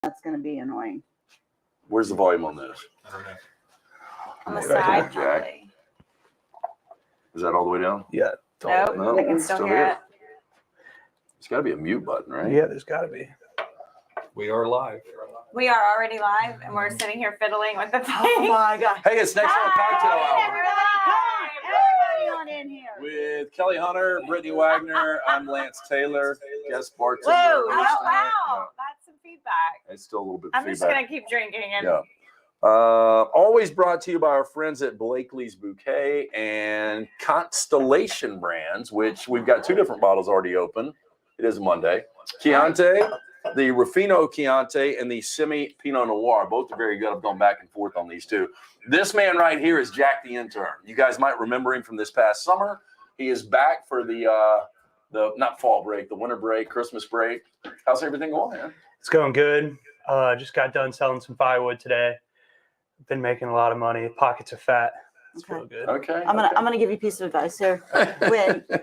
That's going to be annoying. Where's the volume on this? I don't know. On the Maybe I can side, have Jack. probably. Is that all the way down? Yeah. Nope, No, I can still hear here. it. There's got to be a mute button, right? Yeah, there's got to be. We are live. We are already live, and we're sitting here fiddling with the thing. Oh my God. Hey, it's next on Cocktail Hi, Hour Everybody on in here. with Kelly Hunter, Brittany Wagner. I'm Lance Taylor, guest bartender. Whoa, Oh, host tonight. wow. That's some feedback. Yeah. It's still a little bit I'm feedback. just going to keep drinking. And Yeah. Always brought to you by our friends at Blakelee's Bouquet and Constellation Brands, which we've got two different bottles already open. It is Monday. Chianti, the Rufino Chianti, and the Semi Pinot Noir. Both are very good. I've gone back and forth on these two. This man right here is Jack the Intern. You guys might remember him from this past summer. He is back for the not fall break, the winter break, Christmas break. How's everything going, man? It's going good. Just got done selling some firewood today. Been making a lot of money. Pockets are fat. It's Okay. real good. Okay. I'm gonna give you a piece of advice here.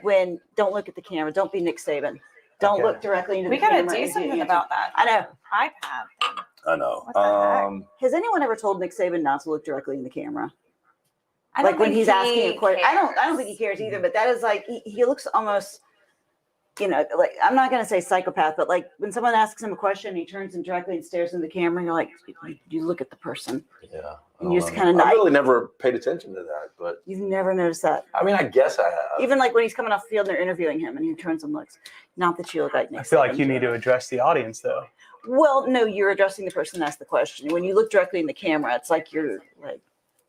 When don't look at the camera. Don't be Nick Saban. Don't Okay. look directly into we the got to camera. do and something answer. about that. I know. iPad. I know. What the heck? Has anyone ever told Nick Saban not to look directly in the camera? I don't Like when think he's asking a question. I don't cares. think he cares either. But that is like he looks almost. Like I'm not gonna say psychopath, but like when someone asks him a question, he turns and directly and stares in the camera. And you're like, you look at the person. Yeah. And you just I kinda really never paid attention to that, but You've never noticed that. I mean, I guess I have. Even like when he's coming off the field and they're interviewing him and he turns and looks. Not that you look like Nick I feel like Saban. you need to address the audience, though. Well, no, you're addressing the person that asked the question. When you look directly in the camera, it's like you're like,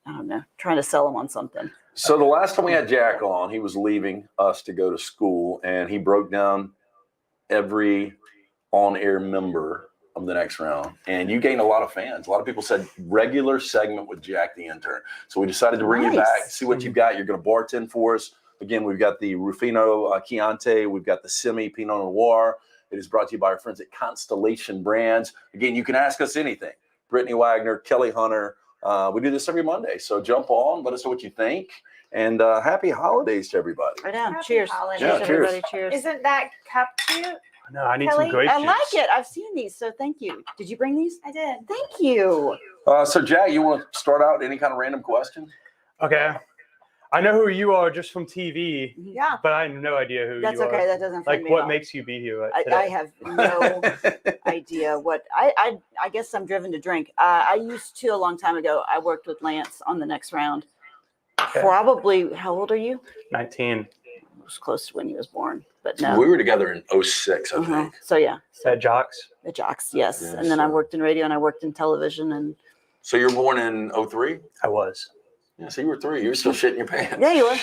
I don't know, trying to sell them on something. So the last time we had Jack on, he was leaving us to go to school, and he broke down every on-air member of the next round. And you gained a lot of fans. A lot of people said regular segment with Jack the Intern. So we decided to bring you Nice. back, see what you've got. You're going to bartend for us. Again, we've got the Rufino Chianti. We've got the Semi Pinot Noir. It is brought to you by our friends at Constellation Brands. Again, you can ask us anything. Brittany Wagner, Kelly Hunter. We do this every Monday. So jump on, let us know what you think. And happy holidays to everybody. Right now. Happy Cheers. holidays. Yeah, Cheers, cheers. everybody. Cheers. Isn't that cup cute? No, I need Kelly, some grape I juice. like it. I've seen these, so thank you. Did you bring these? I did. Thank you. So Jack, you want to start out any kind of random question? Okay. I know who you are just from TV, Yeah. but I have no idea who That's you are. okay. That doesn't offend Like, me. what at all. makes you be here I today? have no idea what I guess I'm driven to drink. I used to a long time ago. I worked with Lance on the next round. Okay. Probably, how old are you? 19. It was close to when he was born, but no. We were together in 06, I Uh-huh. think. So yeah, At Jocks? the Jocks, yes. Yeah, And then I so- worked in radio and I worked in television and So you were born in 03? I was. Yeah, so you were 3. You were still shitting your pants. yeah, you were.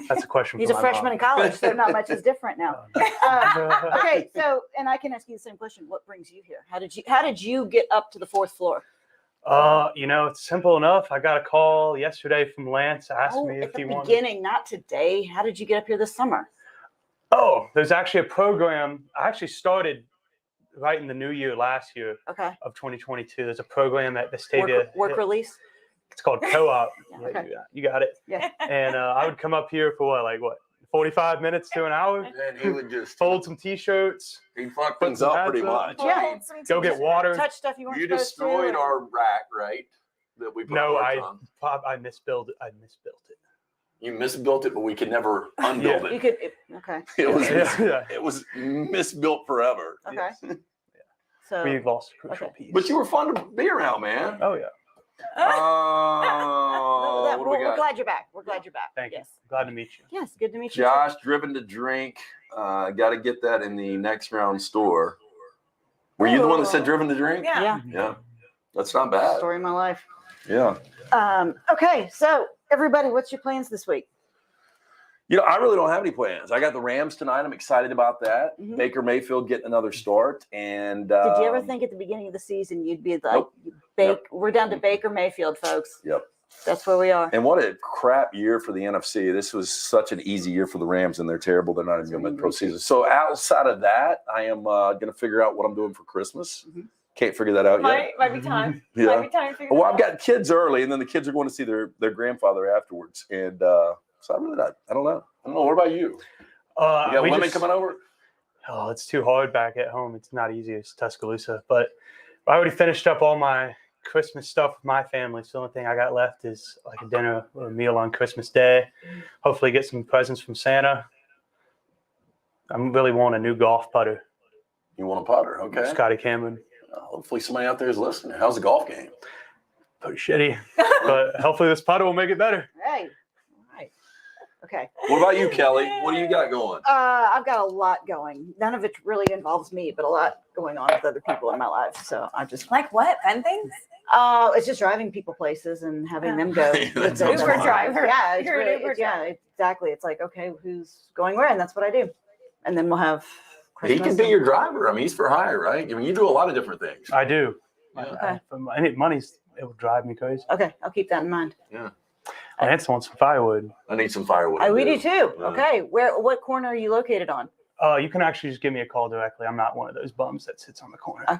That's a question He's for a my freshman in college, so not much is different now. mom. Okay, so and I can ask you the same question. What brings you here? How did you get up to the 4th floor? It's simple enough. I got a call yesterday from Lance, asked me at if the he wanted. beginning, not today. How did you get up here this summer? Oh, there's actually a program. I actually started right in the new year last year Okay. of 2022. There's a program at the state. Work release? It's called Co-op. Yeah, okay. You got it. Yeah. And I would come up here for what, 45 minutes to an hour, And he would just fold some T-shirts, he fucked put things some up pretty hats up. much. Yeah. Hold some go get t-shirts. water. Touch stuff you weren't You supposed destroyed to. our rack, right? That we put No, parts on. I misbuilt it. You misbuilt it, but we could never unbuild You it. could, okay. It was Yeah. it was misbuilt forever. Okay. So We lost a crucial Okay. piece. But you were fun to be around, man. Oh yeah. What do we we're got? glad you're back. We're glad you're back. Thank you. Yes. Glad to meet you. Yes, good to meet you. Josh, driven to drink. Got to get that in the next round store. Were you the one that said driven to drink? Yeah. Yeah. Yeah. That's not bad. Story of my life. Yeah. Okay, so everybody, what's your plans this week? I really don't have any plans. I got the Rams tonight. I'm excited about that. Mhm. Baker Mayfield getting another start. And Did you ever think at the beginning of the season you'd be like, Nope. We're down to Baker Mayfield, folks. Yep. That's where we are. And what a crap year for the NFC. This was such an easy year for the Rams, and they're terrible. They're not even going to make postseason. So outside of that, I am going to figure out what I'm doing for Christmas. Mhm. Can't figure that out yet. Might be time. Yeah. Might be time to figure Well, that I've out. got kids early, and then the kids are going to see their grandfather afterwards. And so I really not. I don't know. What about you? You got we women just- coming over? Oh, it's too hard back at home. It's not easy. It's Tuscaloosa. But I already finished up all my Christmas stuff with my family. So the only thing I got left is like a dinner or a meal on Christmas Day. Hopefully get some presents from Santa. I really want a new golf putter. You want a putter? Okay. Scotty Cameron. Hopefully somebody out there is listening. How's the golf game? Pretty shitty. But hopefully this putter will make it better. Hey. All right. Okay. What about you, Kelly? What do you got going? I've got a lot going. None of it really involves me, but a lot going on with other people in my life. So I just Like what? Fun things? it's just driving people places and having them go. That's It's Uber fun. driver. Yeah, it's You're an really, Uber yeah, driver. exactly. It's like, okay, who's going where? And that's what I do. And then we'll have He Christmas. can be your driver. I mean, he's for hire, right? I mean, you do a lot of different things. I do. Okay. I need money's. It would drive me crazy. Okay, I'll keep that in mind. I had want some firewood. I need some firewood. We do too. Yeah. Okay, what corner are you located on? You can actually just give me a call directly. I'm not one of those bums that sits on the corner. Okay.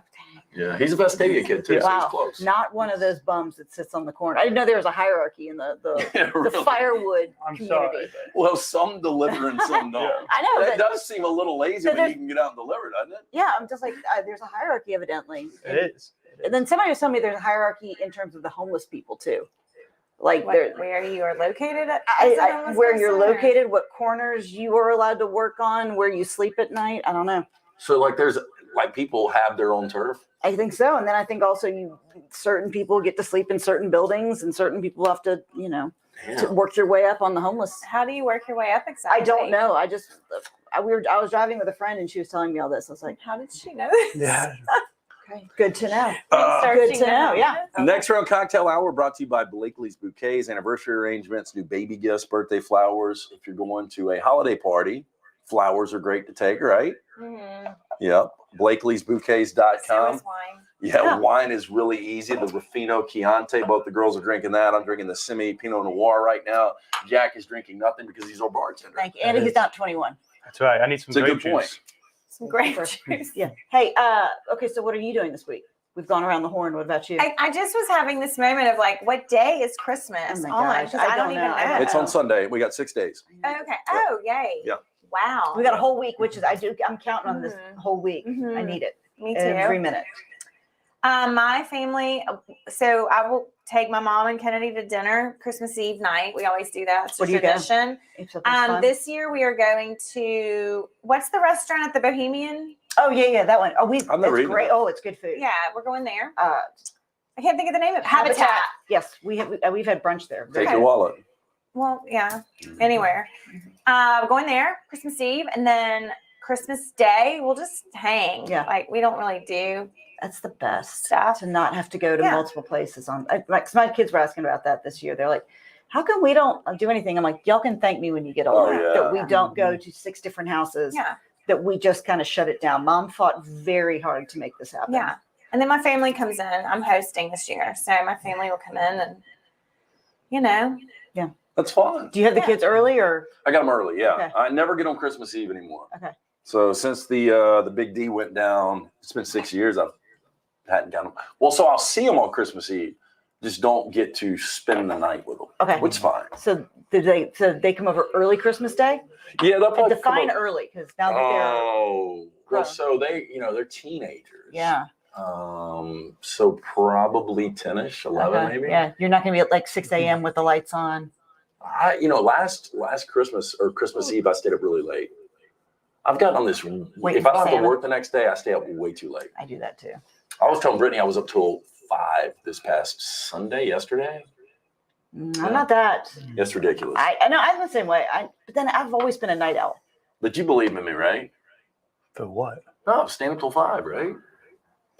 Yeah, he's a Vestavia kid too, so he's Wow, close. not one of those bums that sits on the corner. I didn't know there was a hierarchy in the Yeah, the really. firewood I'm community. sorry. Well, some deliver and some don't. Yeah. I know, That but does seem a little lazy So when there's- you can get out and deliver, doesn't it? yeah, I'm just like there's a hierarchy evidently. It is. And then somebody was telling me there's a hierarchy in terms of the homeless people too. Like Where you are located at? where you're located, what corners you are allowed to work on, where you sleep at night. I don't know. So like there's like people have their own turf. I think so. And then I think also certain people get to sleep in certain buildings and certain people have to, to work your way up on the homeless. How do you work your way up exactly? I don't know. I was driving with a friend and she was telling me all this. I was like, How did she know this? Yeah. okay, good to know. Researching good to know, the yeah. homeless? Next round cocktail hour brought to you by Blakelee's Bouquets, anniversary arrangements, new baby gifts, birthday flowers. If you're going to a holiday party, flowers are great to take, right? Mhm. Yep. So BlakeleysBouquets.com. is wine. Yeah, wine is really easy. The Ruffino Chianti, both the girls are drinking that. I'm drinking the Semi Pinot Noir right now. Jack is drinking nothing because he's our bartender. Thank you. And he's not 21. That's right. I need some It's a grape good point. juice. Some grape First- juice. Yeah. Hey, okay, so what are you doing this week? We've gone around the horn. What about you? I just was having this moment of like, what day is Christmas Oh my on? gosh, 'Cause I I don't don't even know. know. It's on Sunday. We got 6 days. Okay. Oh, yay. Yeah. Wow. We got a whole week, which is I'm counting on this Mhm. whole week. I Mhm. need it Me too. every minute. My family, so I will take my mom and Kennedy to dinner Christmas Eve night. We always do that. It's a Where do you go? tradition. If something's fun. This year we are going to, what's the restaurant at the Bohemian? Oh yeah, that one. Oh, I've never it's eaten great. that. Oh, it's good food. Yeah, we're going there. Uh, I can't think of the name of it. Habitat. Yes, we've had brunch there. Take Okay. your wallet. Well, yeah, anywhere. We're going there Christmas Eve, and then Christmas Day we'll just hang. Yeah. Like we don't really do That's the best stuff. to not have to go to Yeah. multiple places. My kids were asking about that this year. They're like, "How come we don't do anything?" I'm like, "Y'all can thank me when you get older. yeah. That we don't go to 6 different houses. Yeah, That we just kind of shut it down." Mom fought very hard to make this happen. yeah. And then my family comes in. I'm hosting this year, so my family will come in and, That's fun. Do you have the Yeah. kids early or? I got them early. Yeah, Okay. I never get on Christmas Eve anymore. Okay. So since the Big D went down, it's been 6 years. I hadn't got them. Well, so I'll see them on Christmas Eve. Just don't get to spend the night with them. Okay. Which is fine. So they come over early Christmas Day? Yeah, they'll And probably define come over. early because now that they're Oh, grown. well, so they're teenagers. yeah. So probably 10ish, 11 okay. maybe. Yeah, you're not gonna be at like 6 a.m. with the lights on. Last Christmas or Christmas Eve, I stayed up really late. I've gotten on this. Waiting If I for don't have to Santa. work the next day, I stay up way too late. I do that too. I was telling Brittany I was up till 5 this past yesterday. I'm not that. It's ridiculous. I know I'm the same way. But then I've always been a night owl. But you believe in me, right? For what? No, staying up till 5, right?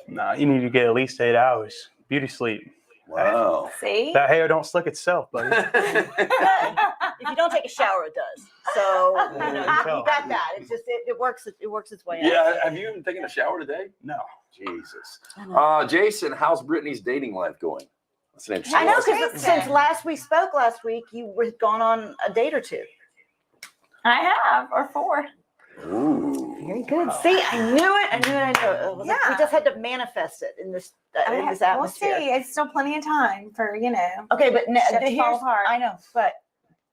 Nah, you need to get at least 8 hours. Beauty sleep. Wow. See? That hair don't slick itself, buddy. If you don't take a shower, it does. So you got that. It's just it works. It works its way out. Yeah, have you even taken a shower today? No. Jesus. I know. Jason, how's Brittany's dating life going? That's an interesting I know question. because since we spoke last week, you were gone on a date or two. I have, or 4. Ooh. Very good. See, I knew it. I knew it. It was like we Yeah. just had to manifest it in this We'll atmosphere. see. It's still plenty of time for, Okay, but Shit to fall apart. I know, but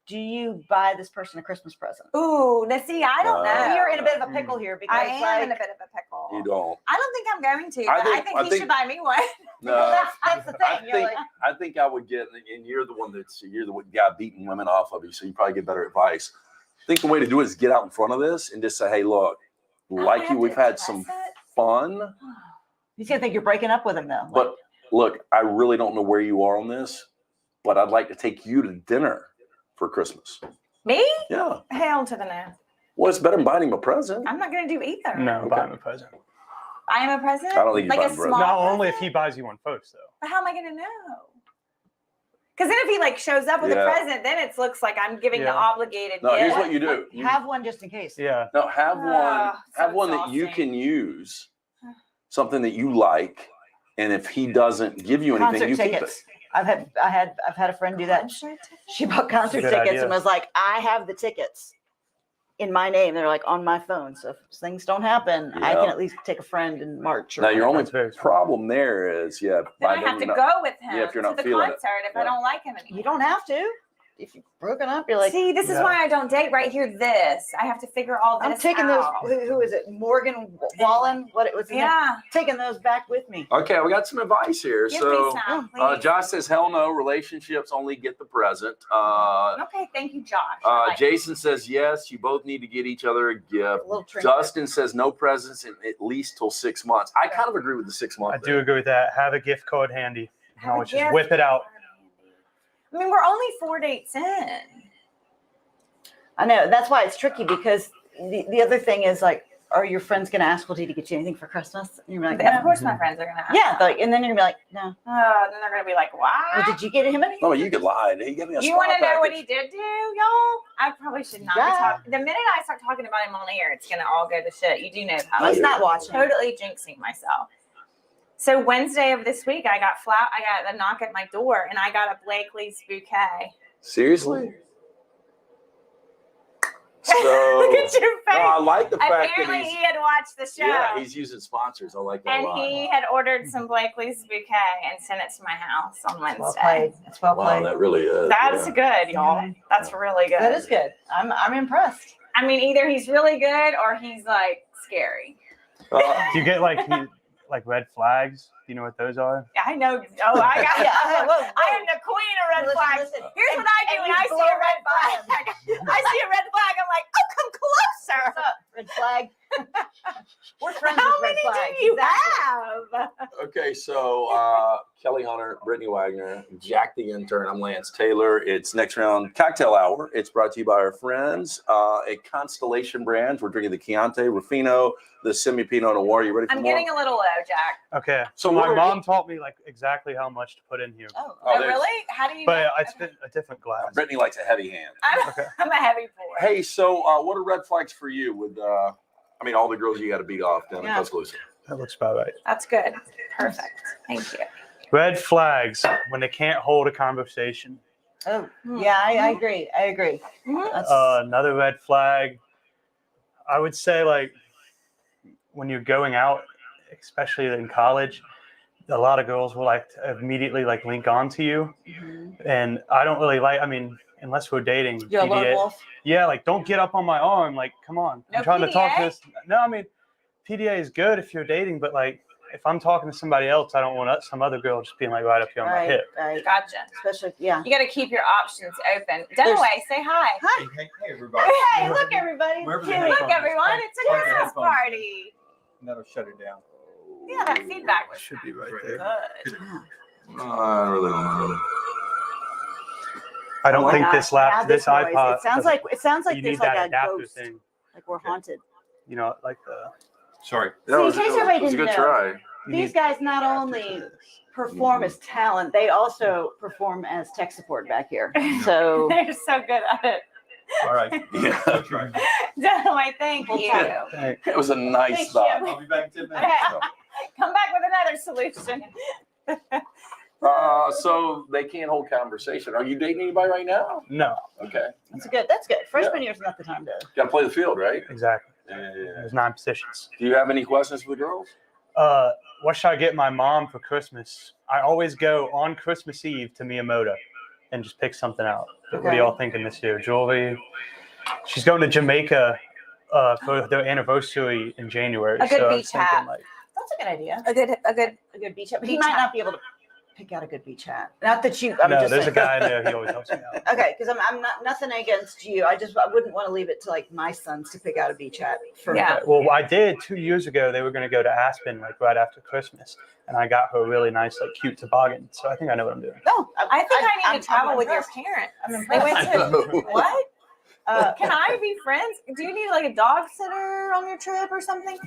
do you buy this person a Christmas present? Ooh, now see, I don't know. We are in a bit of a pickle here because I am like, in a bit of a pickle. You don't. I don't think I'm going to, I but think- I think I he think- should buy me one. No. that's the thing. You're like, I think I would get, and you're the guy beating women off of you, so you probably get better advice. I think the way to do it is get out in front of this and just say, hey, look, like you, we've had some fun, he's gonna think you're breaking up with him though. Like, but look, I really don't know where you are on this, but I'd like to take you to dinner for Christmas. Me? Yeah. Hell to the no. Well, it's better than buying him a present. I'm not going to do either. No, Okay. buy him a present. I am a present? I don't think you like buy a him a present. small Not only if present? he buys you one first, though. But how am I going to know? Because then if he like shows up with Yeah. a present, then it looks like I'm giving the Yeah. obligated No, here's gift. what you do. You- have one just in case. Yeah. No, have so one that you exhausting. can use, something that you like, and if he doesn't give you anything, Concert you keep it. tickets. I've had a friend do that. Concert tickets? She bought concert Good tickets idea. and was like, I have the tickets in my name. They're like on my phone. So if things don't happen, I Yeah. can at least take a friend in March. Or Now, your only That's very smart. problem there is, Then I have to go with him if you're to not the feeling it. concert if I Yeah. don't like him anymore. You don't have to. If you've broken up, you're like, See, this is Yeah. why I don't date right here. This I have to figure all this I'm taking those. out. Who is it? Morgan Wallen? What it was? his name? Yeah, Taking those back with me. Okay, we got some advice here. give So, me some, please. Josh says, hell no, relationships only get the present. Okay, thank you, Josh. I like Jason says, yes, you both need to get each other a gift. A little trinket. Dustin says, no presents in at least till 6 months. I kind of agree with the 6 month. I do agree with that. Have a gift card handy. You can Have a always just gift whip it out. I mean, we're only 4 dates in. I know. That's why it's tricky because the other thing is like, are your friends going to ask, well, did he get you anything for Christmas? And you're like, Of no. course, my friends are gonna ask. Yeah. Like, and then you're going to be like, no. Then they're gonna be like, "What? Well, did you get him anything? No, you could lie. He gave me a You spa want to know what package. he did do, y'all? I probably should not Yeah. be talking. The minute I start talking about him on air, it's gonna all go to shit. You do know how. Let's do. not watch him. Totally jinxing myself. So Wednesday of this week, I got a knock at my door, and I got a Blakelee's bouquet. Seriously? So, Look at your face. no, I like the fact Apparently, that he had watched the show. yeah, he's using sponsors. I like that a and lot. he had ordered some Blakelee's bouquet and sent it to my house on Well Wednesday. played. It's well Wow, played. that really is. That's yeah. good, y'all. That's really good. That is good. I'm impressed. I mean, either he's really good or he's like scary. Do you get like red flags? Do you know what those are? I know. Oh, I got. Yeah, whoa, whoa. I am the queen of red Listen, flags. listen. Here's what I do and when you I see blow a red red flag. I see a red flag. I'm like, oh, come closer. What's up, red flag? We're friends How with red many flags. do you Exactly. have? Okay, so Kelly Hunter, Brittany Wagner, Jack the Intern, I'm Lance Taylor. It's next round cocktail hour. It's brought to you by our friends at Constellation Brands. We're drinking the Chianti, Rufino, the Semi Pinot Noir. You ready for I'm more? getting a little low, Jack. Okay. So So my what are- mom taught me like exactly how much to put in here, Oh, Oh, Oh, there's- really? How do you? but know? I spent a different glass. Brittany likes a heavy hand. I'm a heavy boy. Hey, so what are red flags for you with, I mean, all the girls you got to beat off down in Yeah. Tuscaloosa? That looks about right. That's good. Perfect. Thank you. Red flags when they can't hold a conversation. oh, yeah, I agree. I agree. Mhm. That's, Another red flag, I would say, like when you're going out, especially in college, a lot of girls will like to immediately like link on to you, and I don't really like. I mean, unless we're dating, you're a lone PDA, wolf. yeah, like don't get up on my arm. Like, come on, No I'm trying to talk to PDA? this. No, I mean, PDA is good if you're dating, but like if I'm talking to somebody else, I don't want some other girl just being like right up here on my Right, hip. right. Gotcha. Especially, yeah. You got to keep your options open. Dunaway, say hi. Hi. Hey, everybody. Hey, look, everybody. Wherever the Cute. heck- Look, everyone, it's a Plug the Christmas headphones. party. That'll shut it down. Yeah, that feedback was Should be right Right there. good. I really don't know. I don't Why think not this have this noise? iPod. It sounds like you there's need like that a adapter ghost. thing. Like we're haunted. You know, like the. Sorry. That See, was, in case it everybody was a good didn't know, try. You These need guys not adapter only to this. perform as talent, they also perform as tech support back here. So They're so good at it. All right. Yeah. That's right. Dunaway, thank you. Yeah. Hey, It was a nice Thank thought. you. I'll be back in 10 minutes. Okay. Come back with another solution. So they can't hold conversation. Are you dating anybody right now? no, Okay. that's good. That's good. Freshman year's not the time to. Got to play the field, right? exactly. Yeah. There's 9 positions. Do you have any questions for the girls? What should I get my mom for Christmas? I always go on Christmas Eve to Miyamoto. and just pick something out. What are y'all thinking this year? Jewelry. She's going to Jamaica for their anniversary in January. A good so I was beach thinking, hat. like, That's a good idea. A good beach hat. But he Beach might hat. not be able to pick out a good beach hat. Not that you. I'm no, just there's saying. a guy in there. He always helps me out. Okay, because I'm not nothing against you. I wouldn't want to leave it to like my sons to pick out a beach hat for Yeah. Okay, well, I did 2 years ago. They were going to go to Aspen like right after Christmas, and I got her a really nice, like, cute toboggan. So I think I know what I'm doing. No, I think I need I'm to travel with your impressed. parents. I'm They impressed. went I know. to what? Can I be friends? Do you need like a dog sitter on your trip or something?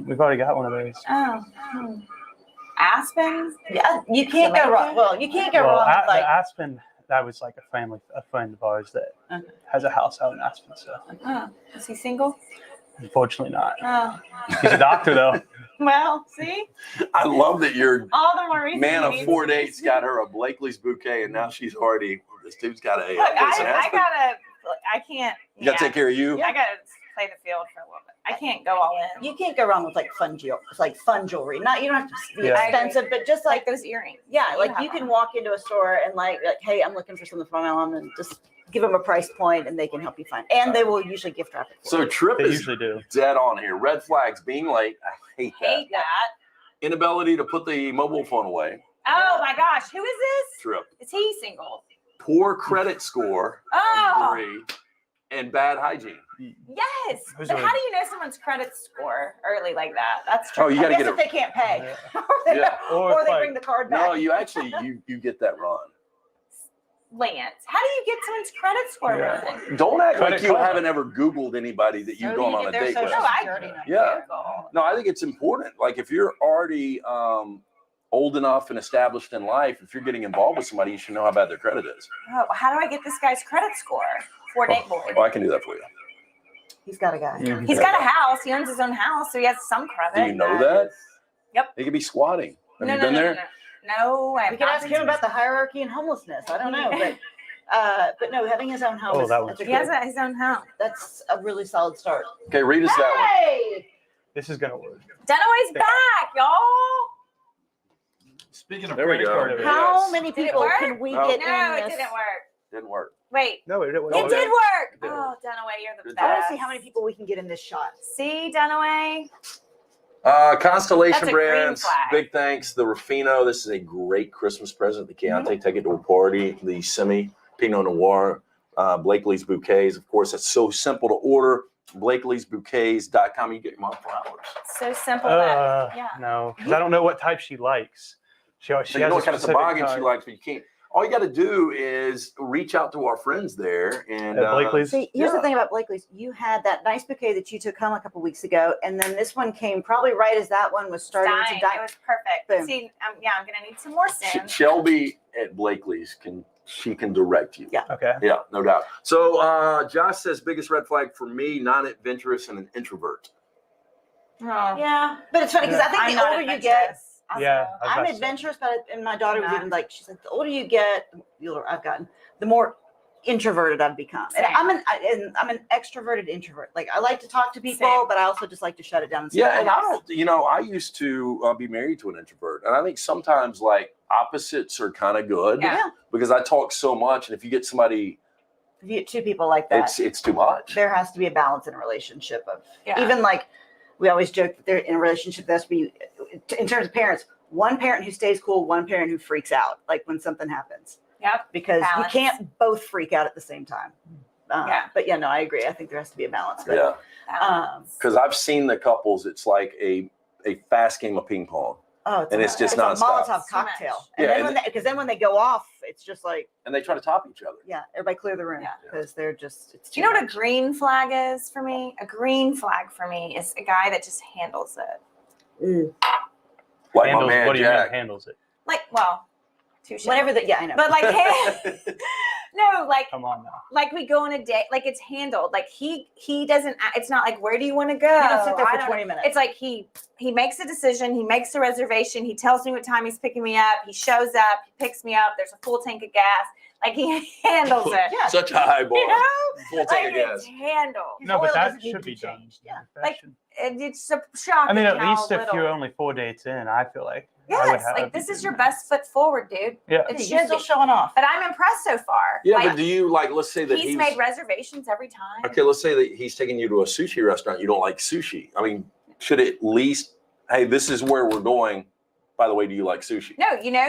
We've already got one of those. Oh, Aspen. Yeah, you can't go wrong. Well, you can't go Well, wrong with like. Aspen, that was like a friend of ours that Okay. has a house out in Aspen. So Oh, is he single? unfortunately not. Oh, He's a doctor though. well, see, I love that your all the more reason. man he of needs 4 to- dates got her a Blakelee's bouquet, and now she's already. This dude's got a. Look, place in I Aspen. gotta. I can't. You gotta take care of you. I gotta play the field for a little bit. I can't go all in. You can't go wrong with like fun jewelry. Not you don't have to be Yeah. expensive, but just Like like those earrings. yeah, like have you can them. walk into a store and like hey, I'm looking for something for my mom, and just give them a price point, and they can help you find. And they will usually gift wrap it. For So you. Trip They is usually do. dead on here. Red flags: being late. I hate that. Hate that. Inability to put the mobile phone away. Oh my gosh, who is this? Trip. Is he single? Poor credit score. Oh, 3. And bad hygiene. yes. Those But are- how do you know someone's credit score early like that? That's true. Oh, you I got to guess get if it. they can't pay, Yeah. or they, Yeah. Or or if, they like, bring the card back. No, you actually you get that wrong. Lance, how do you get someone's credit score Yeah. wrong? Don't act Credit like you card. haven't ever Googled anybody that you've So gone you on get a their date with. social No, I- security number. Yeah. Google. No, I think it's important. Like if you're already old enough and established in life, if you're getting involved with somebody, you should know how bad their credit is. Oh, how do I get this guy's credit score? For date boy. Oh, I can do that for you. He's got a guy. Mhm. He's got a house. He owns his own house, so he has some credit. Do you know that? Yep. He could be squatting. Have No, you no, been no, there? no, no. No, I have We could not ask been him to- about the hierarchy and homelessness. I don't know, but no, having his own home Oh, is that one. that's, a He has good, his own home. that's a really solid start. Okay, read us that one. Hey, This is gonna work. Dunaway's back, y'all. Speaking of There we credit go. card, Yes. how many Did it people work? can we No. get No, in it this? didn't work. Didn't work. Wait, No, it it wasn't. did work. It did. Oh, Dunaway, you're the It best. I want to see how many people we can get in this shot. See, Dunaway. Constellation That's a green Brands, flag. big thanks. The Ruffino, this is a great Christmas present. The Chianti, Mm-hmm. take it to a party. The Semi Pinot Noir, Blakelee's Bouquets. Of course, it's so simple to order. BlakeleysBouquets.com. You get your mom flowers. So simple that. Yeah. No, because I don't know what type she likes. She So has you know a what kind of specific toboggan she type. likes, but you can't. All you got to do is reach out to our friends there and At Blakelei's. See, here's Yeah. the thing about Blakelei's. You had that nice bouquet that you took home a couple weeks ago, and then this one came probably right as that one was starting Dying. to It die. was perfect. Boom. See, I'm gonna need some more soon. Shelby at Blakely's can direct you. Yeah. Okay. Yeah, no doubt. So Josh says biggest red flag for me, non-adventurous and an introvert. Oh. Yeah, but it's funny because I think I'm the not older you get, adventurous. Yeah, I was I'm about to say. adventurous, but and my daughter was Not. even like, she's like, the older you get, the older I've gotten, the more introverted I've become. And Same. I'm an extroverted introvert. Like I like to talk to people, Same. but I also just like to shut it down. And Yeah, stay and I home. don't. I used to be married to an introvert, and I think sometimes like opposites are kind of good Yeah. because I talk so much, and if you get somebody, If you get two people like that, it's too much. there has to be a balance in a relationship of Yeah. even like we always joke that they're in a relationship that's be in terms of parents, one parent who stays cool, one parent who freaks out like when something happens. Yep. Because Balance. you can't both freak out at the same time. Yeah. But yeah, no, I agree. I think there has to be a balance. But, Yeah, because I've seen the couples. It's like a fast game of ping pong, oh, and it's just a nonstop. Molotov Too much. cocktail. And Yeah, then and because then when they go off, it's just like, and they try to top each other. yeah, everybody clear the room Yeah. because they're just. It's Do you know what a much. green flag is for me? A green flag for me is a guy that just handles it. Like Handles, my man what do you mean Jack. handles it? Like, well, touche. Whatever the I know. But like, no, like Come on now. like we go on a date, like it's handled. Like he doesn't. It's not like where do you want to go? you don't sit there I for don't 20 know. minutes. It's like he makes a decision. He makes a reservation. He tells me what time he's picking me up. He shows up. He picks me up. There's a full tank of gas. Like he handles it. yeah. Such a high bar. You know, Full like tank of it's gas. handled. No, oil but that doesn't need should to be be done. changed. Yeah. Like, It's a shock. I mean, at how least if little- you're only 4 dates in, I feel like Yes, like this is your best foot forward, dude. Yeah. It You're should still be. showing off. But I'm impressed so far. Yeah, Like, but do you let's say that he's made reservations every time. okay, let's say that he's taking you to a sushi restaurant. You don't like sushi. I mean, should at least, hey, this is where we're going. By the way, do you like sushi? No,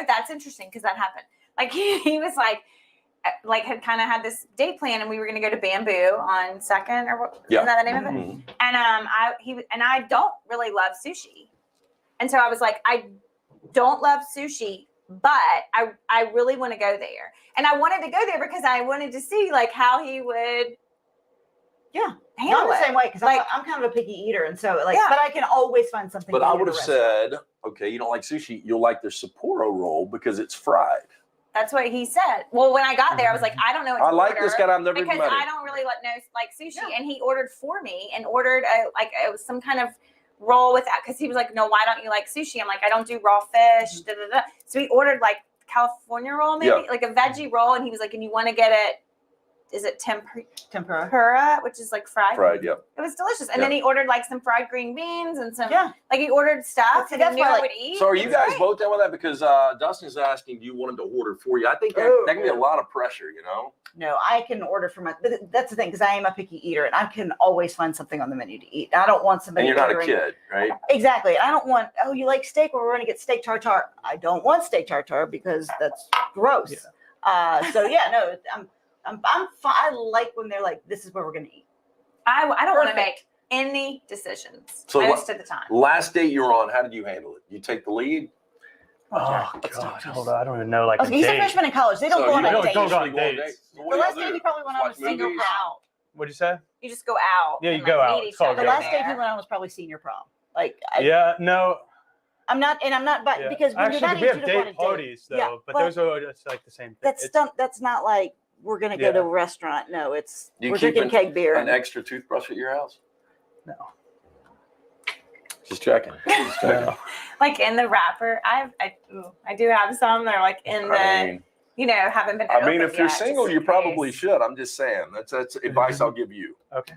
that's interesting because that happened. Like he was like had kind of had this date plan, and we were going to go to Bamboo on 2nd or what? Yeah. Isn't that the name of it? Mhm. And I don't really love sushi, and so I was like, I don't love sushi, but I really want to go there, and I wanted to go there because I wanted to see like how he would handle Not the it. same way because Like- I'm kind of a picky eater, and so Yeah. but I can always find something. But to I eat would at have a restaurant. said, okay, you don't like sushi. You'll like their Sapporo roll because it's fried. That's what he said. Well, when I got there, I was like, I don't know what to I like order this guy. I've never even because met I him. don't really like sushi. Yeah. And he ordered for me and ordered it was some kind of roll with that because he was like, no, why don't you like sushi? I'm like, I don't do raw fish. Da, da, da. So he ordered like California roll, maybe Yeah. like a veggie roll, and he was like, and you want to get it? Is it Tempura. tempura, which is like fried? Fried, yeah. It was delicious. And then he ordered like some fried green beans and some Yeah. like he ordered stuff See, that that's he knew why, I like- would eat. So are It you was guys great. both down with that? Because Dustin's asking, do you want him to order for you? I think that, Oh, that can be a lot of pressure, No, I can order for my. But that's the thing because I am a picky eater, and I can always find something on the menu to eat. I don't want somebody. And you're not a ordering- kid, right? Exactly. I don't want. Oh, you like steak? Well, we're going to get steak tartare. I don't want steak tartare because that's gross. So yeah, no, I'm fine. I like when they're like, this is where we're going to eat. I don't want to Perfect. make any decisions So most of the time. Last date you were on, how did you handle it? You take the lead? Oh Let's God, talk hold on. I don't even know. Like Okay, a he's a date. freshman in college. They don't So go on you a don't date. go on usually dates. So The what do last y'all date do? he probably went on was Watch senior movies? prom. What'd you say? You just go out. Yeah, you and, go like, out. meet It's each all other The good. last date he there. went on was probably senior prom. Like, Yeah, no. I'm not, but Yeah. because when Actually, you're that we age, have you don't want date to date. parties though, Yeah, but but those are just like the same thing. That's that's not like we're gonna go Yeah. to a restaurant. No, it's Do you we're keep drinking keg beer. An extra toothbrush at your house? No. Just checking. Just checking. No. Like in the wrapper. I do have some that are like in the haven't been. I mean, opened if you're yet, single, just you in probably case. should. I'm just saying. That's advice I'll give you. Okay.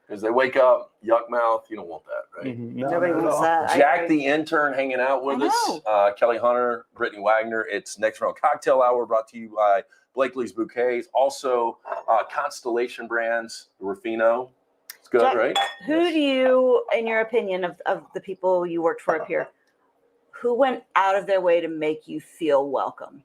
Because they wake up, yuck mouth. You don't want that, right? No, Nobody not at wants all. that. I Jack, agree. the intern, hanging out with I us. Kelly Hunter, Brittany Wagner. It's Next Round Cocktail Hour, brought to you by Blakelee's Bouquets. Also, Constellation Brands, Rufino. It's good, Jack, right? Who do you, in your opinion, of the people you worked for up here, who went out of their way to make you feel welcome?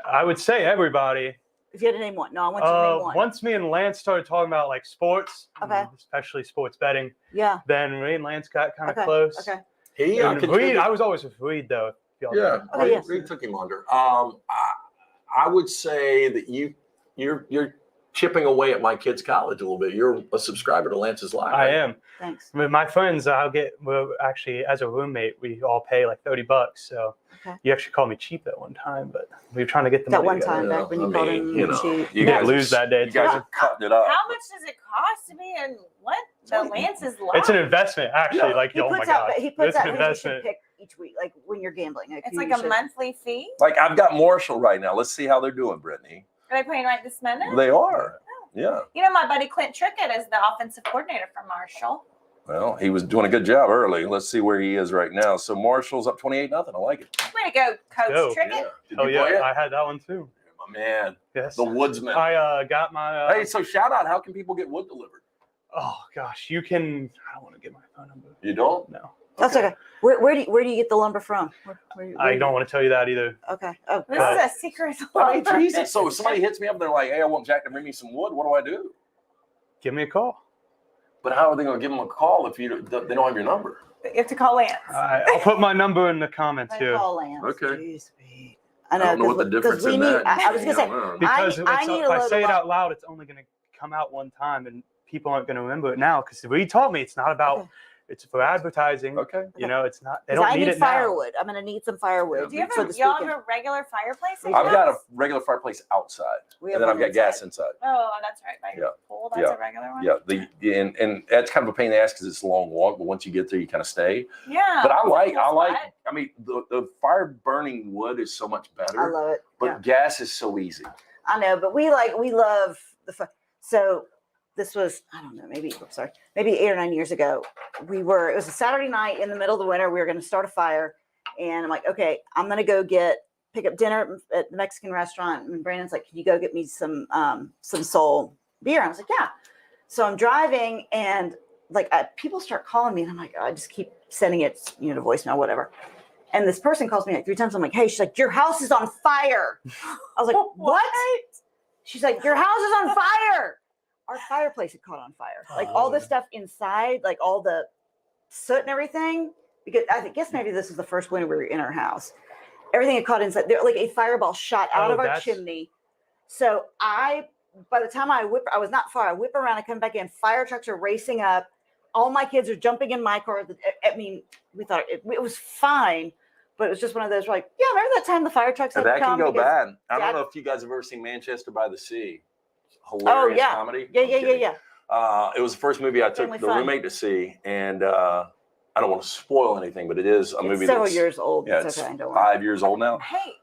I would say everybody. If you had to name one. No, I want you to name one. Once me and Lance started talking about like sports, Okay. especially sports betting, Yeah. then me and Lance got kind of Okay. close. Okay. He And Reed, I was always with Reed though. if y'all Yeah, know. Oh, yes. Reed took him under. I would say that you're chipping away at my kid's college a little bit. You're a subscriber to Lance's Live. I right? am. Thanks. With my friends, well, actually, as a roommate, we all pay like $30. So Okay. you actually called me cheap at one time, but we were trying to get the That money one together. time back when you called him cheap. You didn't lose that day, You guys too. are cutting it up. How much does it cost to be in what the Lance's Live? It's an investment, actually. Yeah. Like, He oh my puts out, god, he puts it's out an who you should investment. pick each week, like when you're gambling. It's who like you a should- monthly fee. Like I've got Marshall right now. Let's see how they're doing, Brittany. Are they paying right this minute? They are. Yeah. You know, my buddy Clint Trickett is the offensive coordinator for Marshall. Well, he was doing a good job early. Let's see where he is right now. So Marshall's up 28-0. I like it. Way to go, Coach Go. Trickett. Did Oh you play yeah, it? I had that one too. My man, Yes. the woodsman. I got my. Hey, so shout out. How can people get wood delivered? Oh gosh, you can. I don't want to get my phone number. You don't? No, That's okay. Where do you get the lumber from? I don't want to tell you that either. Okay. Oh, This But- is a secret. I mean, Jesus. So if somebody hits me up, they're like, "Hey, I want Jack to bring me some wood." What do I do? Give me a call. But how are they going to give them a call if they don't have your number? You have to call Lance. I'll put my number in the comments I here. call Lance. Okay. Jeez, Pete. I know. I don't know what the 'cause difference we in need. that. I was gonna say. Because I need if a I load say of it out loud, it's only going to come out one time, and people aren't going to remember it now. Because Reed told me it's not about. Okay. It's for advertising. Okay. You know, it's not. They 'Cause don't I need need it now. firewood. I'm gonna need some firewood Do you have for a, this y'all weekend. have a regular fireplace? in We I've your got a house? regular fireplace outside, We and have then I've one got gas inside. inside. Oh, that's right. By your Yeah. pool, that's Yeah. a regular one. Yeah, and that's kind of a pain in the ass because it's a long walk, but once you get there, you kind of stay. Yeah. But I it's a like. cool spot. I mean, the fire burning wood is so much I better, love it. but Yeah. gas is so easy. I know, but we love the fire. So this was, I don't know, maybe 8 or 9 years ago. It was a Saturday night in the middle of the winter. We were going to start a fire, and I'm like, okay, I'm gonna go pick up dinner at the Mexican restaurant. And Brandon's like, can you go get me some Sol beer? And I was like, yeah. So I'm driving, and like people start calling me, and I'm like, I just keep sending it, to voicemail, whatever. And this person calls me like 3 times. I'm like, hey, she's like, your house is on fire. I was like, what? She's like, your house is on fire. Our fireplace had caught on fire. Like all the stuff inside, like all the soot and everything. Because I guess maybe this is the first winter we were in our house. Everything had caught inside. There, like a fireball shot out of our chimney. So by the time I was not far. I whip around, I come back in. Fire trucks are racing up. All my kids are jumping in my car. I mean, we thought it was fine, but it was just one of those like, yeah, remember that time the fire trucks had That to come? can go bad. I Dad- don't know if you guys have ever seen Manchester by the Sea. Hilarious comedy. Yeah. It was the first movie I took Family the fun. roommate to see, and I don't want to spoil anything, but it is a movie several that's years old. Yeah, It's it's okay. Don't worry. 5 years old now. Hey,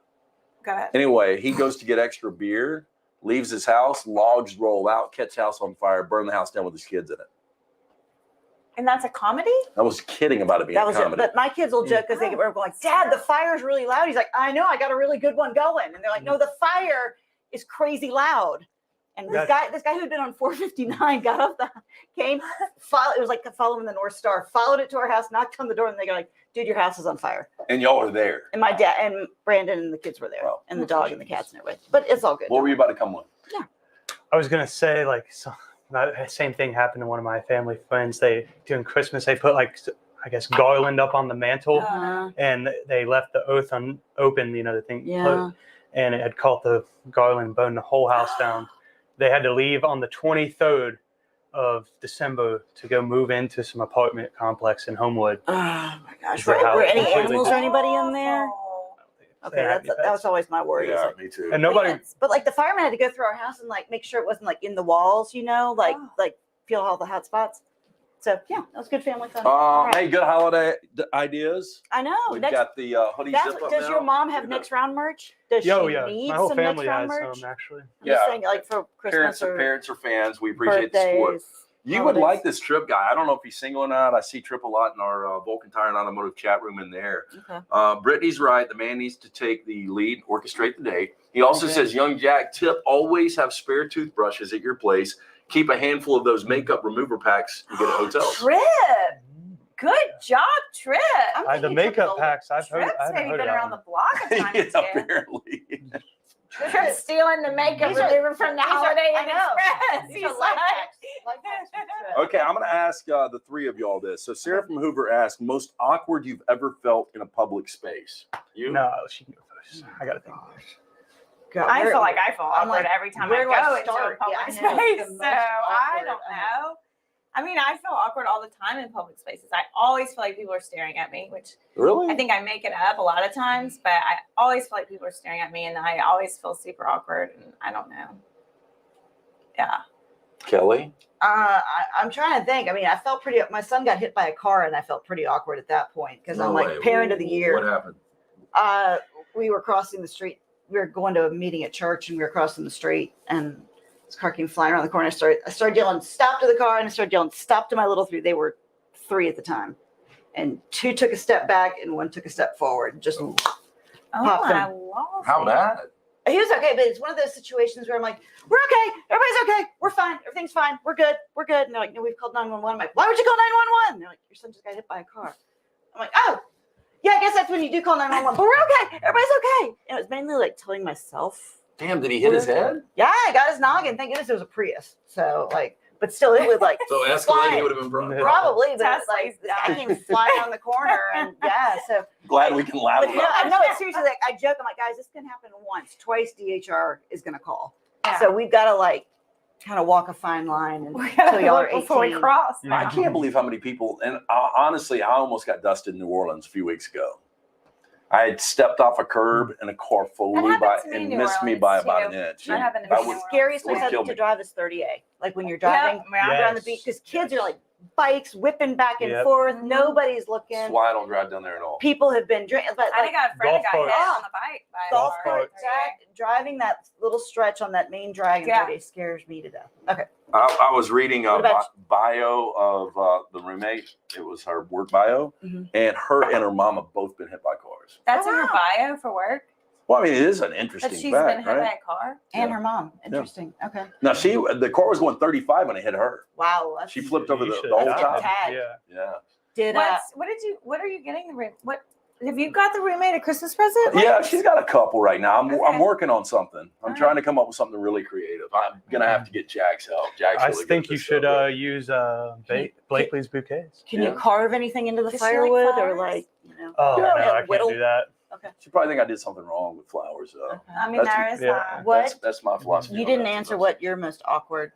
go ahead. Anyway, he goes to get extra beer, leaves his house, logs roll out, catch house on fire, burn the house down with his kids in it. And that's a comedy? I was kidding about it being That a was comedy. it. But my kids will joke because they were going, Dad, the fire's really loud. He's like, I know, I got a really good one going. And they're like, no, the fire is crazy loud. And this guy who'd been on 459 got up, it was like following the North Star, followed it to our house, knocked on the door, and they go like, dude, your house is on fire. And y'all are there. And my dad and Brandon and the kids were there, Wow. and the dog and the cats and everything. But it's all good. What were you about to come with? I was gonna say that same thing happened to one of my family friends. During Christmas they put garland up on the mantle, and they left the oath unopened. The thing, Yeah. and it had caught the garland, burned the whole house down. They had to leave on the 23rd of December to go move into some apartment complex in Homewood. Oh my gosh. Their house Were any completely animals or anybody in there? Oh. Okay, that was always my worry. Yeah, me too. And nobody. But like the fireman had to go through our house and like make sure it wasn't like in the walls, like feel all the hot spots. So yeah, that was good family fun. All right. Hey, good holiday ideas. I know. We've got the hoodie zip up Does now. your mom have next round merch? Does she need my whole some family next round has merch? some actually. I'm just saying, like for Christmas Parents or are fans. We appreciate the support. birthdays. You would holidays. like this Trip guy. I don't know if he's single or not. I see Trip a lot in our Vulcan Tire and Automotive chat room in there. Okay. Brittany's right. The man needs to take the lead, orchestrate the day. He also says, young Jack, tip, always have spare toothbrushes at your place. Keep a handful of those makeup remover packs you get at hotels. Trip. Good job, Trip. The makeup packs, I've heard. Trip's I haven't maybe heard been of around that the block a time or two. Apparently. Trip's stealing the makeup remover from the Holiday Inn Express. These are life hacks. Life hacks from Trip. Okay, I'm going to ask the three of y'all this. So Sarah from Hoover asked, most awkward you've ever felt in a public space? You? No, she can go first. I gotta think. God, I feel like I feel I'm awkward like, every time I where do I go into a start? public Yeah, I know, it's space. the So most I awkward. don't know. I mean, I feel awkward all the time in public spaces. I always feel like people are staring at me, which Really? I think I make it up a lot of times, but I always feel like people are staring at me, and I always feel super awkward, and I don't know. Yeah. Kelly? I'm trying to think. I mean, I felt pretty. My son got hit by a car, and I felt pretty awkward at that point because I'm like parent of the year. What happened? We were crossing the street. We were going to a meeting at church, and we were crossing the street, and this car came flying around the corner. I started yelling, "Stop!" to the car, and I started yelling, "Stop!" to my little three. They were 3 at the time, and 2 took a step back, and 1 took a step forward. Just Oh, Popped I him. love How it. bad? he was okay, but it's one of those situations where I'm like, "We're okay. Everybody's okay. We're fine. Everything's fine. We're good. We're good." And they're like, "No, we've called 911." I'm like, "Why would you call 911?" They're like, "Your son just got hit by a car." I'm like, "Oh, yeah, I guess that's when you do call 911. But we're okay. Everybody's okay." And it was mainly like telling myself. Damn, did he hit his head? Yeah, I got his noggin. Thank goodness it was a Prius. So like, but still, it would like So Escalade fly. would have been probably. Probably, but Tesla's like dumb. I came flying around the corner, and yeah. So, Glad we can laugh but about I know it's seriously like I joke. I'm like, guys, this can happen once, twice. DHR is gonna call. Yeah. So we've got to like kind of walk a fine line We until gotta y'all are look 18. before we cross. I can't believe how many people, and honestly, I almost got dusted in New Orleans a few weeks ago. I had stepped off a curb and a car flew That by happened to me in and New missed me Orleans, by too. about an inch. That happened to That me in would- New Orleans. Scariest Would've place killed to me. drive is 30A. Like when you're driving around the beach, because kids are like bikes whipping back and forth. Nobody's looking. That's why I don't drive down there at all. People have been drinking, but I like got a friend that got Golf hit carts. on the bike by a golf car. cart driving that little stretch on that main drag in Yeah. 30 scares me to death. Okay. I was reading a What about- bio of the roommate. It was her work bio, and her and her mom have both been hit by cars. That's Oh, in her wow. bio for work. Well, I mean, it is an That interesting she's fact, been hit by right? a car. And Yeah. her mom. Interesting. Okay. Now the car was going 35 when it hit her. Wow. That's, She flipped over You the should whole have time. died. Yeah. Yeah. did What are you getting the room? What have you got the roommate a Christmas present? Yeah, she's got a couple right now. I'm Okay. working on something. I'm All trying right. to come up with something really creative. I'm gonna have to get Jack's help. Jack's I really good think at you this should stuff. use Blakelee's Bouquets. Can Yeah. you carve anything into the Does she like firewood or flowers? like Oh, Yeah, no, yeah, I can't whittle. do that. She probably think I did something wrong with flowers, though. Okay. I mean, That's- there is yeah. that. What That's my philosophy. you on didn't that answer sometimes. what your most awkward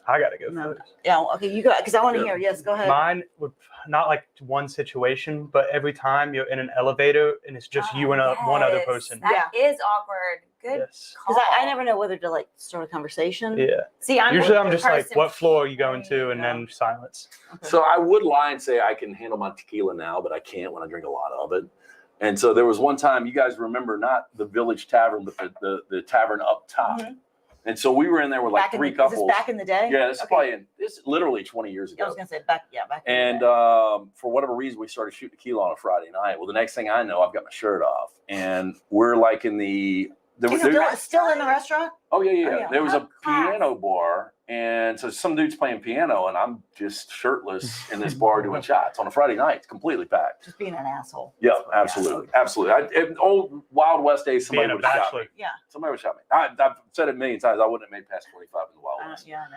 I got to go No. first. yeah okay you go because I want to Yeah. hear yes go ahead Mine would not like one situation, but every time you're in an elevator and it's just you and one other Yes, person. That is awkward. Good Yes. call. because I never know whether to like start a conversation. Yeah. See, I'm Usually the I'm just like, person- what floor are you going to? And Yeah. then silence. Okay. So I would lie and say I can handle my tequila now, but I can't when I drink a lot of it. And so there was one time, you guys remember, not the Village Tavern, but the tavern up top. Mhm. And so we were in there with like Back in three the, couples. Is this back in the day? Yeah, this is Okay. probably this is literally 20 years I ago. was gonna say back in And the day. for whatever reason, we started shooting tequila on a Friday night. Well, the next thing I know, I've got my shirt off, and we're like in the. It's still in the restaurant. Oh yeah. Oh, yeah. There was a Class. piano bar, and so some dude's playing piano, and I'm just shirtless in this bar doing shots on a Friday night. It's completely packed. Just being an asshole. Yeah, absolutely, absolutely. In old Wild West days, somebody Being a would have shot me. bachelor. Yeah. Somebody would have shot me. I've said it a million times. I wouldn't have made past 45 in the Wild West. Yeah, I know.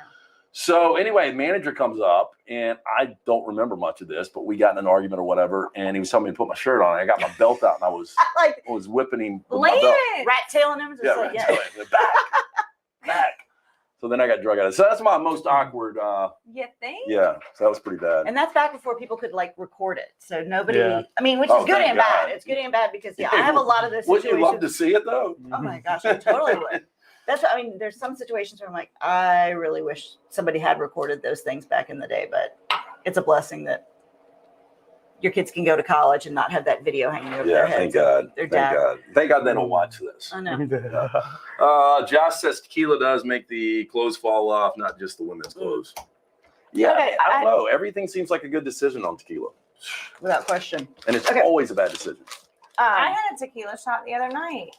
So anyway, the manager comes up, and I don't remember much of this, but we got in an argument or whatever, and he was telling me to put my shirt on. I got my belt out, and I was Like whipping him with my Leave belt. it. rat tailing him. Just Yeah, like, right. yeah. So, back. So then I got drug out of it. So that's my most awkward. You think? Yeah, so that was pretty bad. And that's back before people could like record it. So nobody, Yeah. I mean, which Oh, is good thank and bad. God. It's good and bad because I have a lot of this. Wouldn't you love to see it though? Oh my gosh, I totally would. That's what I mean. There's some situations where I'm like, I really wish somebody had recorded those things back in the day, but it's a blessing that your kids can go to college and not have that video hanging over their Yeah, thank heads. God. Their Thank dad. God. Thank God they don't watch this. I know. Josh says tequila does make the clothes fall off, not just the women's clothes. Yeah, Okay, I don't know. Everything seems like a good decision on tequila, Without question. and it's Okay. always a bad decision. I had a tequila shot the other night.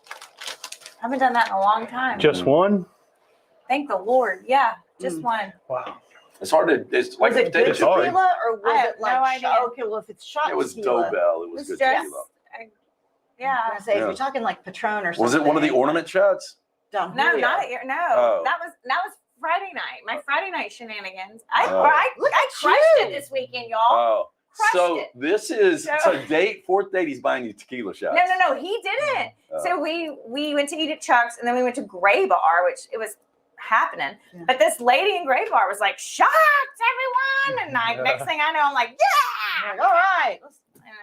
I haven't done that in a long time. Just one? Thank the Lord. Yeah, just one. Wow. It's hard to. It's like Was it good potato chip. hard. tequila or was I have it like no idea. okay? Well, if it's shot It was tequila, Dobell. It was It's good just, tequila. I'm yeah. gonna say if Yeah. you're talking like Patron or something. Was it one of the ornament shots? Don No, Julio. not at no. Oh. That was Friday night. My Friday night shenanigans. I Oh. I crushed you. it this weekend, y'all. Oh, Crushed so it. this is No. so fourth date. He's buying you tequila shots. No, he didn't. Oh. So we went to eat at Chuck's, and then we went to Gray Bar, which it was happening. Yeah. But this lady in Gray Bar was like, "Shots, everyone!" And next thing I know, I'm like, I'm "Yeah!" like, all right.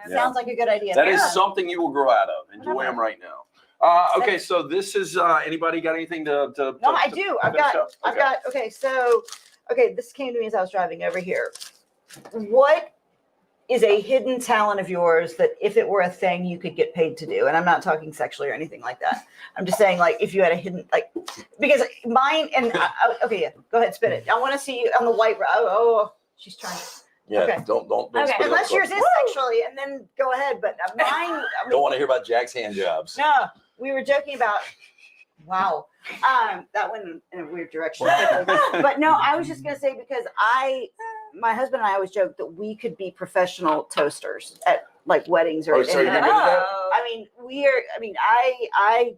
And Yeah. Sounds like a good idea. That is Yeah. something you will grow out of. Enjoy them right now. Okay, so this is anybody got anything to No, I do. I've finish got. up? I've got. Okay, so this came to me as I was driving over here. What is a hidden talent of yours that if it were a thing you could get paid to do? And I'm not talking sexually or anything like that. I'm just saying like if you had a hidden because mine and okay, yeah, go ahead, spin it. I want to see you on the white. Oh, she's trying. Yeah, Okay. don't Okay. spit it Unless up. yours is sexually, and then go ahead. But mine. I mean, Don't want to hear about Jack's hand jobs. no, we were joking about. Wow, that went in a weird direction. But no, I was just gonna say because my husband and I always joke that we could be professional toasters at like weddings or. Oh, so you're and- good at that? I mean, I.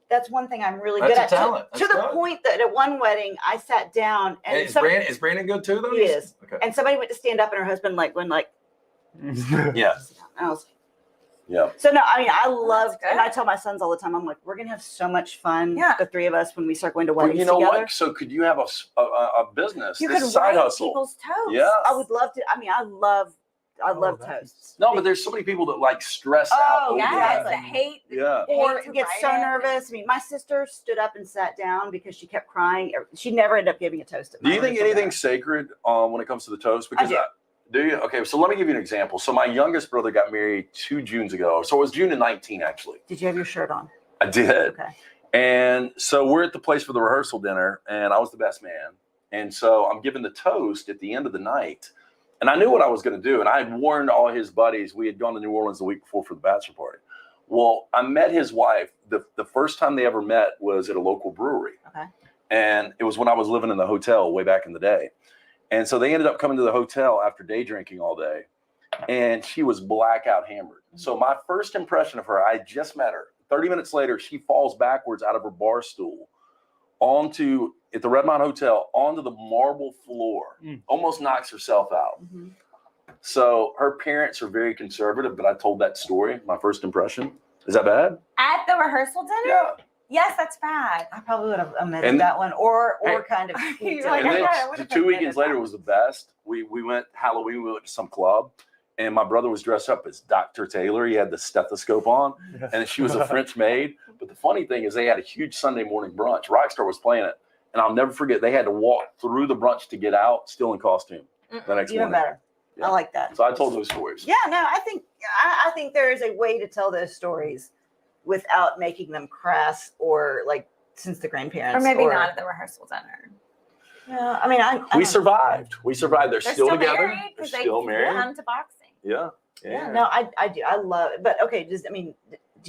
That's one thing I'm really good at. That's a talent. To That's the good. point that at one wedding I sat down and Is Brandon good too though? He is. Okay. and somebody went to stand up and her husband went Yeah. I was. Yeah. So no, I mean I love, good. and I tell my sons all the time. I'm like, we're gonna have so much fun, Yeah. the three of us, when we start going to Well, weddings you know together. what? So could you have a business? You this could side write hustle. people's toes. Yeah. I would love to. I mean, I love toasts. No, but there's so many people that like stress Oh, out. over Yes, that. the hate. Yeah. Or hate to get write so it. nervous. I mean, my sister stood up and sat down because she kept crying. She never ended up giving a toast. At Do my you think wedding. anything's sacred when it comes to the toast? Because do. do you? Okay, so let me give you an example. So my youngest brother got married 2 Junes ago. So it was June of 19, actually. Did you have your shirt on? I did. Okay. And so we're at the place for the rehearsal dinner, and I was the best man. And so I'm giving the toast at the end of the night. And I knew what I was going to do. And I had warned all his buddies. We had gone to New Orleans the week before for the bachelor party. Well, I met his wife. The first time they ever met was at a local brewery. Okay. And it was when I was living in the hotel way back in the day. And so they ended up coming to the hotel after day drinking all day. And she was blackout hammered. So my first impression of her, I just met her. 30 minutes later, she falls backwards out of her bar stool at the Redmond Hotel, onto the marble floor, almost knocks herself out. Mm-hmm. So her parents are very conservative, but I told that story, my first impression. Is that bad? At the rehearsal dinner? Yeah. Yes, that's bad. I probably would have omitted And- that one, or Hey. kind of. You're like, And okay, then I would've 2 weekends admitted later that. was the best. We went Halloween, we went to some club, and my brother was dressed up as Dr. Taylor. He had the stethoscope on, and she was a French maid. But the funny thing is they had a huge Sunday morning brunch. Rockstar was playing it. And I'll never forget, they had to walk through the brunch to get out, still in costume the next Even morning. better. Yeah. I like that. So I told those stories. Yeah, no, I think there is a way to tell those stories without making them crass or like since the grandparents. Or maybe not at the rehearsal dinner. Yeah, I mean, I We don't- survived. They're They're still together. married They're because they still married. come to boxing. Yeah. Yeah, no, I do. I love it. But okay, do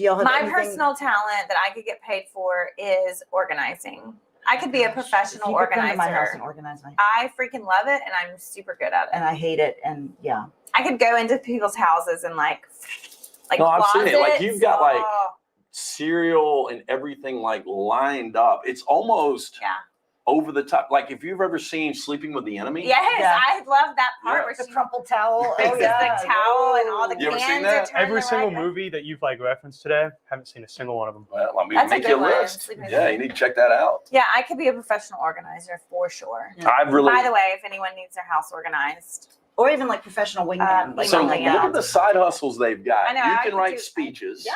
y'all have My anything- personal talent that I could get paid for is organizing. I could be a professional If you could come to my house organizer. and organize my I freaking love it, and I'm super good at it. and I hate it, and yeah. I could go into people's houses and like No, I've seen it. Like, closets. you've got, like, Oh, Cereal and everything like lined up. It's almost yeah. over the top. Like if you've ever seen Sleeping with the Enemy. Yes, Yeah. I love that part Yeah. where The she crumpled towel. fixes Oh, yeah. the towel and all the You ever seen cans that? are turned Every the single right way. movie that you've like referenced today, haven't seen a single one of them. Well, I mean, That's a make good you a one. list. Sleeping with Yeah, the you need to check that out. Yeah, I could be a professional organizer for sure. Yeah. I've really. By the way, if anyone needs their house organized, Or even like professional wingman. like so email look something me at else. the side hustles they've got. I know, You I can could write do- speeches. Yeah.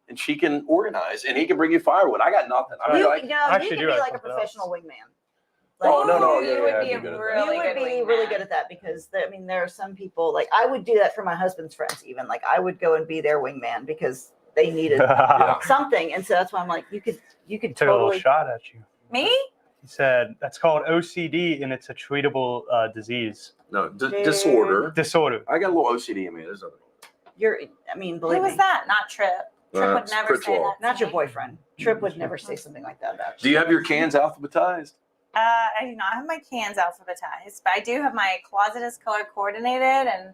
And she can organize, and he can bring you firewood. I got nothing. I mean, You, like, you know, I you actually could do be have like a something professional else. wingman. Oh, no, you yeah, would yeah, be I'd a be good at that. really you would good be really wingman. good at that because I mean there are some people like I would do that for my husband's friends even like I would go and be their wingman because they needed Yeah. something and so that's why I'm like you could Took a little totally shot at you. Me? He said that's called OCD and it's a treatable disease no, Dude. disorder. disorder. I got a little OCD in me. There's nothing. you're I mean Who believe was me that? Not Trip. Trip would It's never say Critchwell. that. to not your me. boyfriend Trip would never say something like that about Do you have your cans alphabetized? I do not have my cans alphabetized, but I do have my closet is color coordinated, and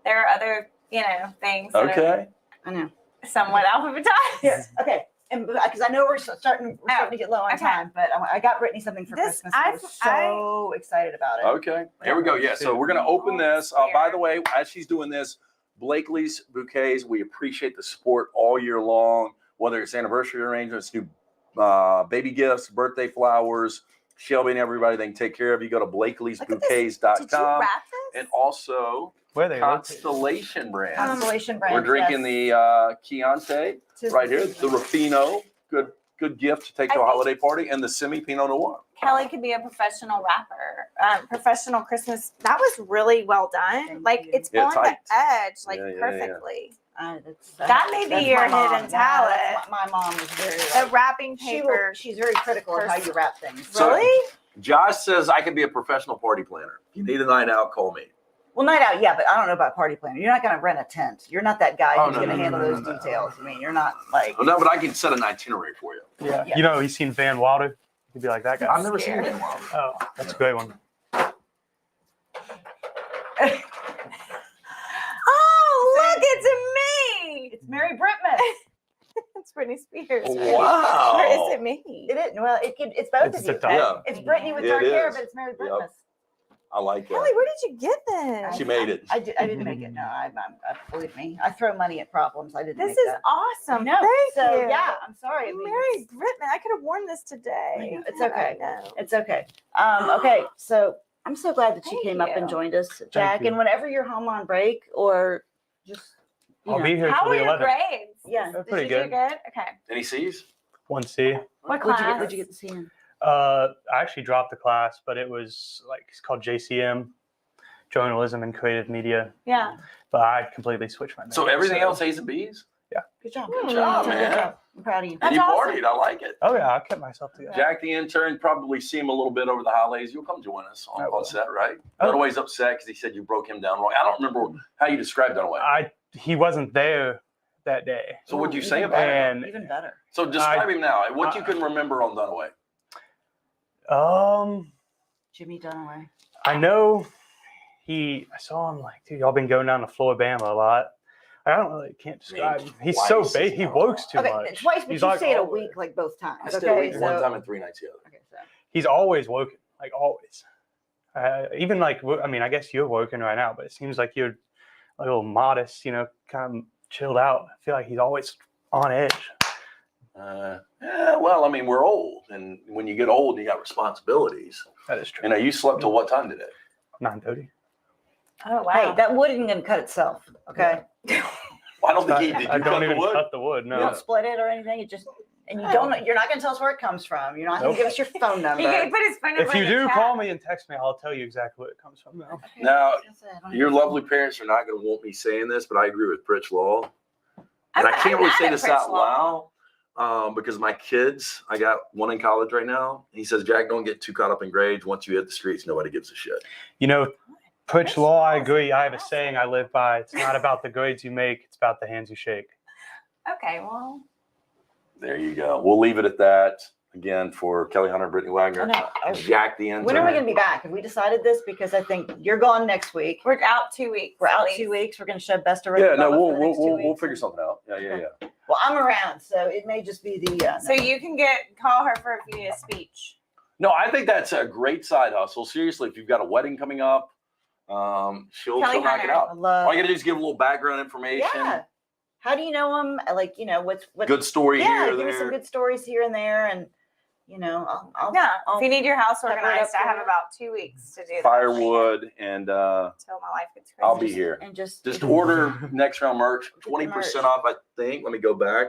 there are other, things that Okay. I know are somewhat alphabetized. yes okay and because I know we're starting to get low on okay. time but I got Brittany something for This- Christmas I was so excited about it Okay. Here we go. Yeah. So we're gonna open this. By the way, as she's doing this, Blakelee's Bouquets. We appreciate the support all year long. Whether it's anniversary arrangements, new baby gifts, birthday flowers, Shelby and everybody they can take care of. You go to Did you BlakeLe'sBouquets.com wrap this? and also Where are they located? Constellation Brands. Constellation brand We're drinking the Chianti right here, the Ruffino. Good gift to take to a I think- holiday party, and the Semi Pinot Noir. Kelly could be a professional rapper, professional Christmas. That was really well done. Thank Like you. it's Yeah, on tight. the edge, like Yeah, yeah, yeah. perfectly. That may be that's your my mom. hidden Yeah, that's talent. my mom is very The wrapping paper. she's very critical of how you wrap things. So- Really? Josh says I can be a professional party planner. If you need a night out, call me. Well, night out, yeah, but I don't know about party planner. You're not going to rent a tent. You're not that guy Oh, who's no, going to no, handle no, no, those no, no. details. I mean, you're not like. Oh, no, but I can set an itinerary for you. Yeah. Yeah. You know, he's seen Van Wilder. You could be like that guy. I've never seen scared. it in a while. Oh, that's a great one. Oh, look, it's me. It's Merry Brittmas. It's Britney Spears. Wow. Or is it me? It is. Well, it's both It's of you. the top. Yeah. It's Brittany with It dark hair, is. but it's Merry Yep. Brittmas. I like Kelly, that. where did you get this? She made it. I didn't make it. No, I believe me. I throw money at problems. I didn't This make is that. awesome. No, Thank so you. yeah, I'm sorry. I mean, Mary Brittman, I could have worn this today. It's okay. I know. It's okay. Okay, so I'm so glad that you Thank came up and you. joined us, Jack. you. And whenever you're home on break or just, you I'll know, be here How till were the your 11th. grades? yeah. They're Did pretty you do good. good? Okay. Any C's? 1C. What What'd class? you get to see in? I actually dropped the class, but it was like it's called JCM, Journalism and Creative Media. Yeah. But I completely switched my major. So everything else A's and B's? Good job. Hmm. Good job, man. Good job. I'm proud of you. And you That's awesome. partied. I like it. Oh yeah, I kept myself together. Jack, the intern, probably see him a little bit over the holidays. You'll come join us I will. on set, right? Oh. Dunaway's upset because he said you broke him down wrong. I don't remember how you described Dunaway. He wasn't there that day. So what'd you Ooh, say even about him? And Even better. So describe him now. What you can remember on Dunaway. Jimmy Dunaway. I know I saw him like, dude, y'all been going down to Floribama a lot. I don't really can't describe him. He's so twice big. is he not works too Okay, much. twice, but He's you like say it a always- week like both times. I stayed Okay, awake one so- time and 3 nights the other. Okay, so. He's always working, like always. Even like, I mean, I guess you're working right now, but it seems like you're a little modest, you know, kind of chilled out. I feel like he's always on edge. Yeah, well, I mean, we're old, and when you get old, you got responsibilities. That is true. You know, you slept till what time today? 9:30. Oh, wow. Hey, that wood isn't going to cut itself. Okay. Well, I don't think he did. I You don't cut the even wood? cut the wood. You No. don't split it or anything. You just, and you don't. You're not going to tell us where it comes from. You're not going Nope. to give us your phone number. He put his phone number If you in the do chat. call me and text me, I'll tell you exactly where it comes from. Now. Now, I don't your even- lovely parents are not going to want me saying this, but I agree with Pritch Law. And I I'm can't really mad say at this Prince out Law. loud because my kids, I got one in college right now. He says, Jack, don't get too caught up in grades. Once you hit the streets, nobody gives a shit. You know, Pritch That's Law, I awesome. agree. I have a Awesome. saying I live by. It's not about the grades you make, it's about the hands you shake. Okay, well, There you go. We'll leave it at that. Again, for Kelly Hunter, Brittany Wagner, I know. Jack the intern. When are we going to be back? Have we decided this? Because I think you're gone next week. we're out 2 weeks. We're out at 2 least. weeks. We're going to shed best of Yeah, no, Bubba we'll for the next 2 we'll weeks. figure something out. Yeah. Well, I'm around, so it may just be the. So you can call her for if you need a speech. No, I think that's a great side hustle. Seriously, if you've got a wedding coming up, she'll Kelly knock it Hunter. out. I love. All you gotta do is give a little background information. Yeah. How do you know them? Like, what's Good story Yeah, here or give me some there. good stories here and there, and I'll Yeah, I'll if you need your house pepper it organized, up I have for about 2 weeks to do that. Firewood, and Until my life gets crazy. I'll be here. and just Just order next round merch. the 20% merch. off, I think. Let me go back.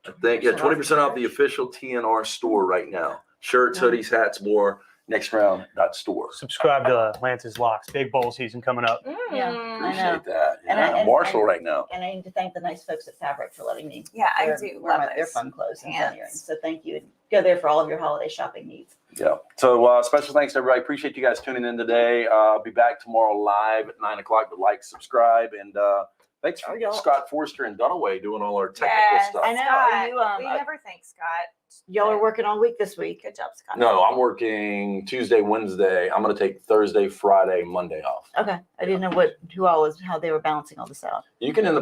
I think, yeah, 20% off the merch. official TNR store right now. Shirts, hoodies, hats, more. Nextround.store. Subscribe to Lance's Locks. Big bowl season coming up. Yeah, Mm. I know. Appreciate that. And Yeah, I- Marshall and- right now. And I need to thank the nice folks at Fabric for letting me. Yeah, I wear- do wear love their those fun clothes and pants. fun earrings. So thank you. And go there for all of your holiday shopping needs. Yeah. So special thanks to everybody. Appreciate you guys tuning in today. I'll be back tomorrow live at 9 o'clock. But like, subscribe, and thanks for Oh, y'all. Scott Forster and Dunaway doing all our technical Yes, stuff. I know. Scott. Are you, we never thank Scott. Y'all are working all week this week. Good job, Scott. No, I'm working Tuesday, Wednesday. I'm going to take Thursday, Friday, Monday off. Okay. I didn't know how they were balancing all this out. You can end the